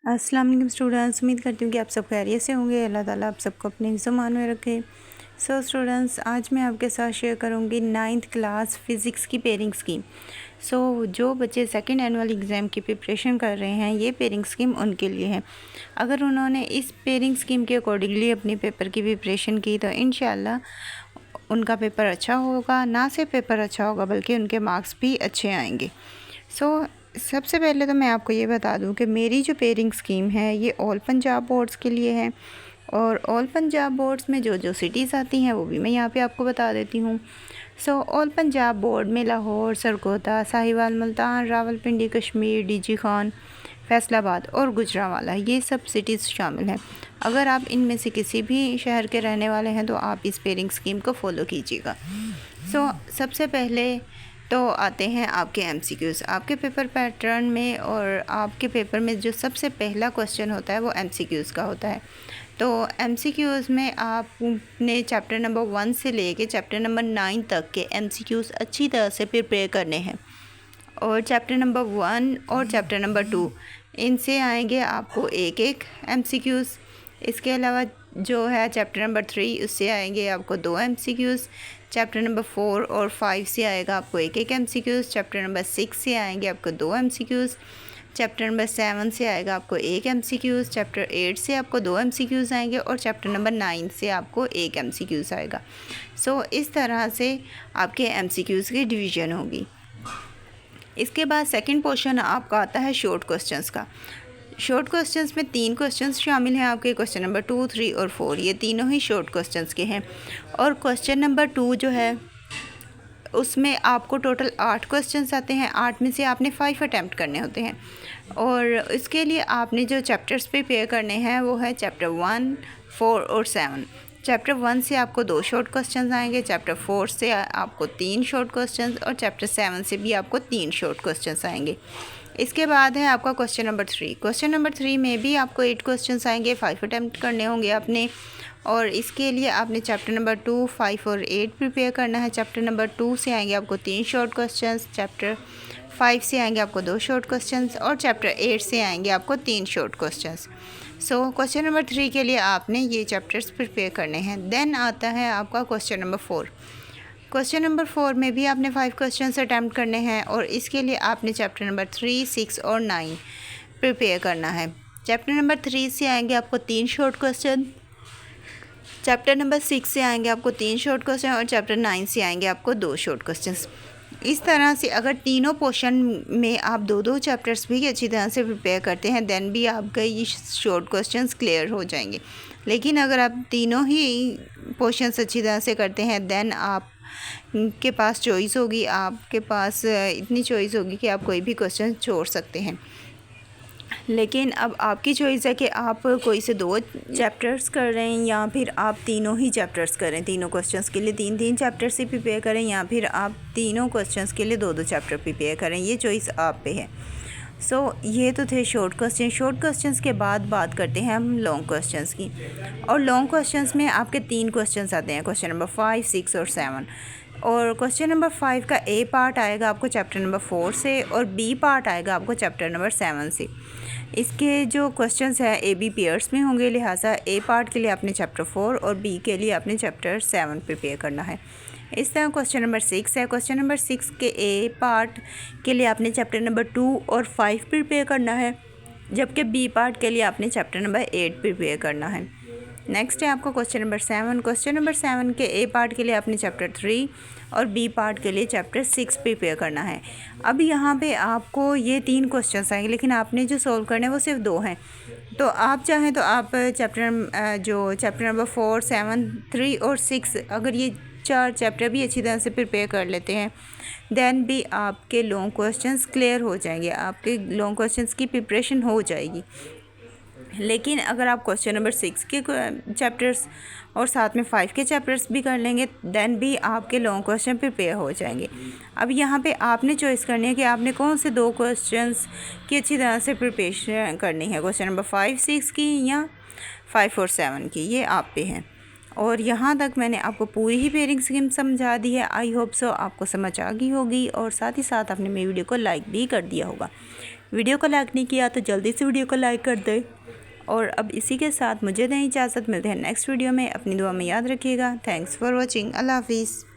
अस्सलाम वालेकुम स्टूडेंट्स, उम्मीद करती हूँ कि आप सब खैरियत से होंगे। अल्लाह ताला आप सबको अपने ज़मान में रखे। सो स्टूडेंट्स, आज मैं आपके साथ शेयर करूँगी 9th क्लास फ़िज़िक्स की पेयरिंग स्कीम। जो बच्चे सेकंड एनुअल एग्ज़ाम की प्रिपरेशन कर रहे हैं, ये पेयरिंग स्कीम उनके लिए है। अगर उन्होंने इस पेयरिंग स्कीम के अकॉर्डिंगली अपनी पेपर की प्रिपरेशन की तो इंशाल्लाह उनका पेपर अच्छा होगा। ना सिर्फ पेपर अच्छा होगा बल्कि उनके मार्क्स भी अच्छे आएंगे। सबसे पहले तो मैं आपको ये बता दूं कि मेरी जो पेयरिंग स्कीम है ये ऑल पंजाब बोर्ड्स के लिए है, और ऑल पंजाब बोर्ड्स में जो जो सिटीज़ आती हैं वो भी मैं यहाँ पे आपको बता देती हूँ। ऑल पंजाब बोर्ड में लाहौर, सरगोदा, साहिवाल, मुल्तान, रावलपिंडी, कश्मीर, डीजी खान, फैसलाबाद और गुजरांवाला, ये सब सिटीज़ शामिल हैं। अगर आप इनमें से किसी भी शहर के रहने वाले हैं तो आप इस पेयरिंग स्कीम को फॉलो कीजिएगा। सबसे पहले तो आते हैं आपके एमसीक्यूज़। आपके पेपर पैटर्न में और आपके पेपर में जो सबसे पहला क्वेश्चन होता है वो एमसीक्यूज़ का होता है। तो एमसीक्यूज़ में आपने चैप्टर नंबर 1 से लेके चैप्टर नंबर 9 तक के एमसीक्यूज़ अच्छी तरह से प्रिपेयर करने हैं। और चैप्टर नंबर 1 और चैप्टर नंबर 2 इनसे आएंगे आपको एक एक एमसीक्यूज़। इसके अलावा जो है चैप्टर नंबर 3 उससे आएंगे आपको 2 एमसीक्यूज़। चैप्टर नंबर 4 और 5 से आएगा आपको एक एक एमसीक्यूज़। चैप्टर नंबर 6 से आएंगे आपको 2 एमसीक्यूज़। चैप्टर नंबर 7 से आएगा आपको एक एमसीक्यूज़। चैप्टर 8 से आपको 2 एमसीक्यूज़ आएंगे और चैप्टर नंबर 9 से आपको एक एमसीक्यूज़ आएगा। इस तरह से आपके एमसीक्यूज़ की डिवीज़न होगी। इसके बाद सेकंड पोर्शन आपका आता है शॉर्ट क्वेश्चंस का। शॉर्ट क्वेश्चंस में 3 क्वेश्चंस शामिल हैं आपके, क्वेश्चन नंबर 2, 3 और 4, ये तीनों ही शॉर्ट क्वेश्चंस के हैं। और क्वेश्चन नंबर 2 जो है उसमें आपको टोटल 8 क्वेश्चंस आते हैं। 8 में से आपने 5 अटैम्प्ट करने होते हैं। और इसके लिए आपने जो चैप्टर्स प्रिपेयर करने हैं वो है चैप्टर 1, 4 और 7। चैप्टर 1 से आपको 2 शॉर्ट क्वेश्चंस आएंगे, चैप्टर 4 से आपको 3 शॉर्ट क्वेश्चंस और चैप्टर 7 से भी आपको 3 शॉर्ट क्वेश्चंस आएंगे। इसके बाद है आपका क्वेश्चन नंबर 3। क्वेश्चन नंबर 3 में भी आपको 8 क्वेश्चंस आएंगे, 5 अटैम्प्ट करने होंगे आपने। और इसके लिए आपने चैप्टर नंबर 2, 5 और 8 प्रिपेयर करना है। चैप्टर नंबर 2 से आएंगे आपको 3 शॉर्ट क्वेश्चंस, चैप्टर 5 से आएंगे आपको 2 शॉर्ट क्वेश्चंस और चैप्टर 8 से आएंगे आपको 3 शॉर्ट क्वेश्चंस। क्वेश्चन नंबर 3 के लिए आपने ये चैप्टर्स प्रिपेयर करने हैं। देन आता है आपका क्वेश्चन नंबर 4। क्वेश्चन नंबर 4 में भी आपने 5 क्वेश्चंस अटैम्प्ट करने हैं और इसके लिए आपने चैप्टर नंबर 3, 6 और 9 प्रिपेयर करना है। चैप्टर नंबर 3 से आएंगे आपको 3 शॉर्ट क्वेश्चन, चैप्टर नंबर 6 से आएंगे आपको 3 शॉर्ट क्वेश्चन और चैप्टर 9 से आएंगे आपको 2 शॉर्ट क्वेश्चंस। इस तरह से अगर तीनों पोर्शन में आप 2-2 चैप्टर्स भी अच्छी तरह से प्रिपेयर करते हैं देन भी आपका ये शॉर्ट क्वेश्चंस क्लियर हो जाएंगे। लेकिन अगर आप तीनों ही पोर्शंस अच्छी तरह से करते हैं देन आप के पास चॉइस होगी, आपके पास इतनी चॉइस होगी कि आप कोई भी क्वेश्चन छोड़ सकते हैं। लेकिन अब आपकी चॉइस है कि आप कोई से 2 चैप्टर्स कर रहे हैं या फिर आप तीनों ही चैप्टर्स करें। तीनों क्वेश्चंस के लिए 3-3 चैप्टर्स ही प्रिपेयर करें या फिर आप तीनों क्वेश्चंस के लिए 2-2 चैप्टर प्रिपेयर करें, ये चॉइस आप पे है। ये तो थे शॉर्ट क्वेश्चन। शॉर्ट क्वेश्चंस के बाद बात करते हैं हम लॉन्ग क्वेश्चंस की। और लॉन्ग क्वेश्चंस में आपके 3 क्वेश्चंस आते हैं, क्वेश्चन नंबर 5, 6 और 7। और क्वेश्चन नंबर 5 का ए पार्ट आएगा आपको चैप्टर नंबर 4 से और बी पार्ट आएगा आपको चैप्टर नंबर 7 से। इसके जो क्वेश्चंस हैं ए बी पेयर्स में होंगे, लिहाजा ए पार्ट के लिए आपने चैप्टर 4 और बी के लिए आपने चैप्टर 7 प्रिपेयर करना है। इस तरह क्वेश्चन नंबर 6 है। क्वेश्चन नंबर 6 के ए पार्ट के लिए आपने चैप्टर नंबर 2 और 5 प्रिपेयर करना है, जबकि बी पार्ट के लिए आपने चैप्टर नंबर 8 प्रिपेयर करना है। नेक्स्ट है आपको क्वेश्चन नंबर 7। क्वेश्चन नंबर 7 के ए पार्ट के लिए आपने चैप्टर 3 और बी पार्ट के लिए चैप्टर 6 प्रिपेयर करना है। अब यहाँ पे आपको ये 3 क्वेश्चंस आएंगे लेकिन आपने जो सॉल्व करने हैं वो सिर्फ 2 हैं। तो आप चाहें तो आप चैप्टर नंबर 4, 7, 3 और 6 अगर ये 4 चैप्टर भी अच्छी तरह से प्रिपेयर कर लेते हैं देन भी आपके लॉन्ग क्वेश्चंस क्लियर हो जाएंगे, आपके लॉन्ग क्वेश्चंस की प्रिपरेशन हो जाएगी। लेकिन अगर आप क्वेश्चन नंबर 6 के चैप्टर्स और साथ में 5 के चैप्टर्स भी कर लेंगे देन भी आपके लॉन्ग क्वेश्चन प्रिपेयर हो जाएंगे। अब यहाँ पे आपने चॉइस करनी है कि आपने कौन से 2 क्वेश्चंस की अच्छी तरह से प्रिपरेशन करनी है, क्वेश्चन नंबर 5, 6 की या 5 और 7 की, ये आप पे है। और यहाँ तक मैंने आपको पूरी ही पेयरिंग स्कीम समझा दी है। आई होप सो आपको समझ आ गई होगी और साथ ही साथ आपने मेरी वीडियो को लाइक भी कर दिया होगा। वीडियो को लाइक नहीं किया तो जल्दी से वीडियो को लाइक कर दें। और अब इसी के साथ मुझे दें इजाज़त, मिलते हैं नेक्स्ट वीडियो में। अपनी दुआ में याद रखिएगा। Thanks for watching. अल्लाह हाफिज़।